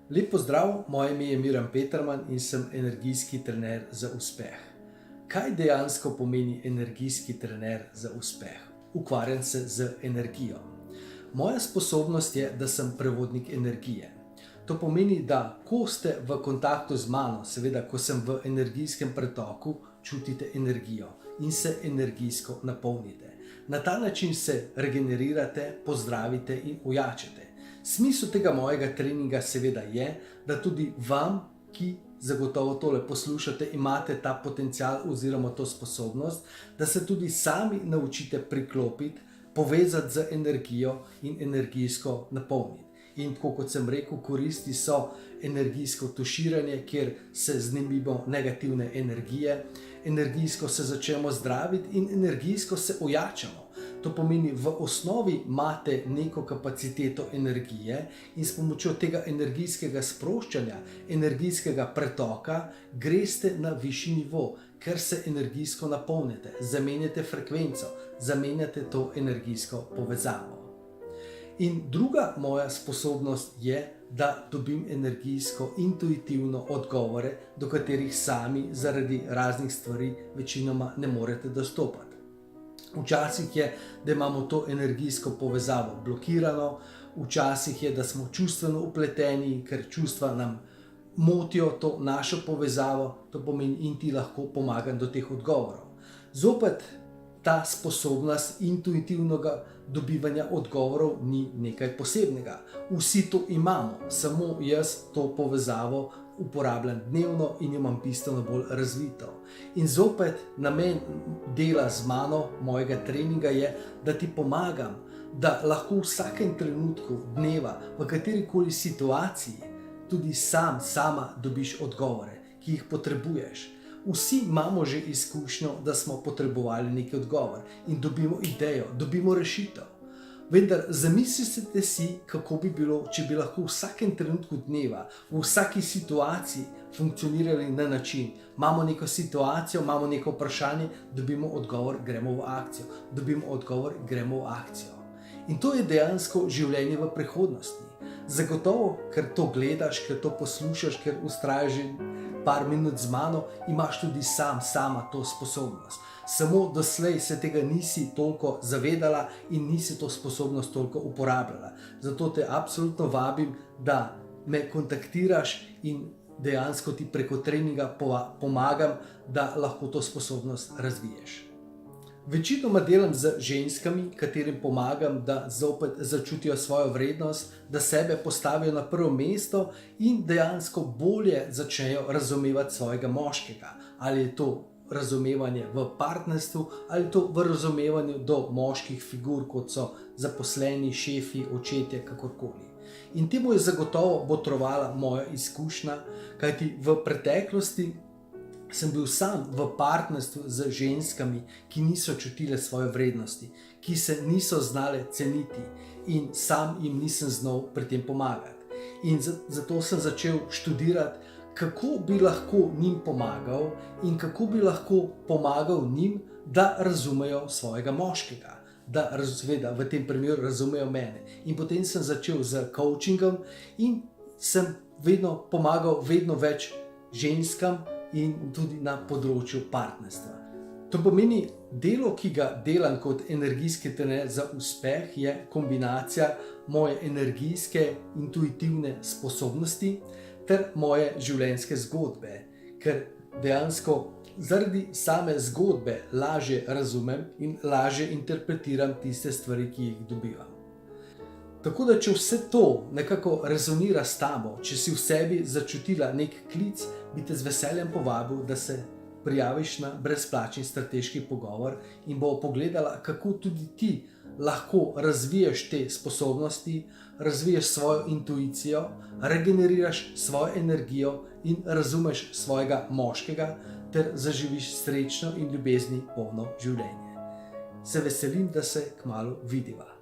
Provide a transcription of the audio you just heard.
Lep pozdrav, moje ime je Miran Peterman in sem energijski trener za uspeh. Kaj dejansko pomeni energijski trener za uspeh? Ukvarjam se z energijo. Moja sposobnost je, da sem prevodnik energije. To pomeni, da ko ste v kontaktu z mano, seveda ko sem v energijskem pretoku, čutite energijo in se energijsko napolnite. Na ta način se regenerirate, pozdravite in ojačate. Smisel tega mojega treninga seveda je, da tudi vam, ki zagotovo tole poslušate, imate ta potencial oziroma to sposobnost, da se tudi sami naučite priklopiti, povezati z energijo in energijsko napolniti. In tako kot sem rekel, koristi so energijsko tuširanje, kjer se znebimo negativne energije, energijsko se začnemo zdraviti in energijsko se ojačamo. To pomeni, v osnovi imate neko kapaciteto energije in s pomočjo tega energijskega sproščanja, energijskega pretoka greste na višji nivo, ker se energijsko napolnite, zamenjate frekvenco, zamenjate to energijsko povezavo. In druga moja sposobnost je, da dobim energijsko, intuitivno odgovore, do katerih sami zaradi raznih stvari večinoma ne morete dostopati. Včasih je, da imamo to energijsko povezavo blokirano, včasih je, da smo čustveno upleteni, ker čustva nam motijo to našo povezavo, to pomeni in ti lahko pomagam do teh odgovorov. Zopet ta sposobnost intuitivnega dobivanja odgovorov ni nekaj posebnega. Vsi to imamo, samo jaz to povezavo uporabljam dnevno in jo imam bistveno bolj razvito. In zopet namen dela z mano, mojega treninga je, da ti pomagam, da lahko v vsakem trenutku dneva, v katerikoli situaciji, tudi sama dobiš odgovore, ki jih potrebuješ. Vsi imamo že izkušnjo, da smo potrebovali neki odgovor in dobimo idejo, dobimo rešitev. Vendar zamislite si, kako bi bilo, če bi lahko v vsakem trenutku dneva, v vsaki situaciji funkcionirali na način. Imamo neko situacijo, imamo neko vprašanje, dobimo odgovor, gremo v akcijo. Dobimo odgovor, gremo v akcijo. In to je dejansko življenje v prihodnosti. Zagotovo, ker to gledaš, ker to poslušaš, ker vztrajaš že par minut z mano, imaš tudi sama to sposobnost. Samo doslej se tega nisi toliko zavedala in nisi to sposobnost toliko uporabljala. Zato te absolutno vabim, da me kontaktiraš in dejansko ti preko treninga pomagam, da lahko to sposobnost razviješ. Večinoma delam z ženskami, katerim pomagam, da zopet začutijo svojo vrednost, da sebe postavijo na prvo mesto in dejansko bolje začnejo razumevati svojega moškega. Ali je to razumevanje v partnerstvu, ali to v razumevanju do moških figur, kot so zaposleni, šefi, očetje, kakorkoli. In temu je zagotovo botrovala moja izkušnja, kajti v preteklosti sem bil sam v partnerstvu z ženskami, ki niso čutile svoje vrednosti, ki se niso znale ceniti in sam jim nisem znal pri tem pomagati. In zato sem začel študirati, kako bi lahko njim pomagal in kako bi lahko pomagal njim, da razumejo svojega moškega, da seveda v tem primeru razumejo mene. In potem sem začel z coachingom in sem vedno pomagal vedno več ženskam in tudi na področju partnerstva. To pomeni, delo, ki ga delam kot energijski trener za uspeh, je kombinacija moje energijske, intuitivne sposobnosti ter moje življenjske zgodbe, ker dejansko zaradi same zgodbe lažje razumem in lažje interpretiram tiste stvari, ki jih dobivam. Tako da, če vse to nekako rezonira s tabo, če si v sebi začutila nek klic, bi te z veseljem povabil, da se prijaviš na brezplačni strateški pogovor in bo pogledala, kako tudi ti lahko razviješ te sposobnosti, razviješ svojo intuicijo, regeneriraš svojo energijo in razumeš svojega moškega ter zaživiš srečno in ljubezni polno življenje. Se veselim, da se kmalu vidiva.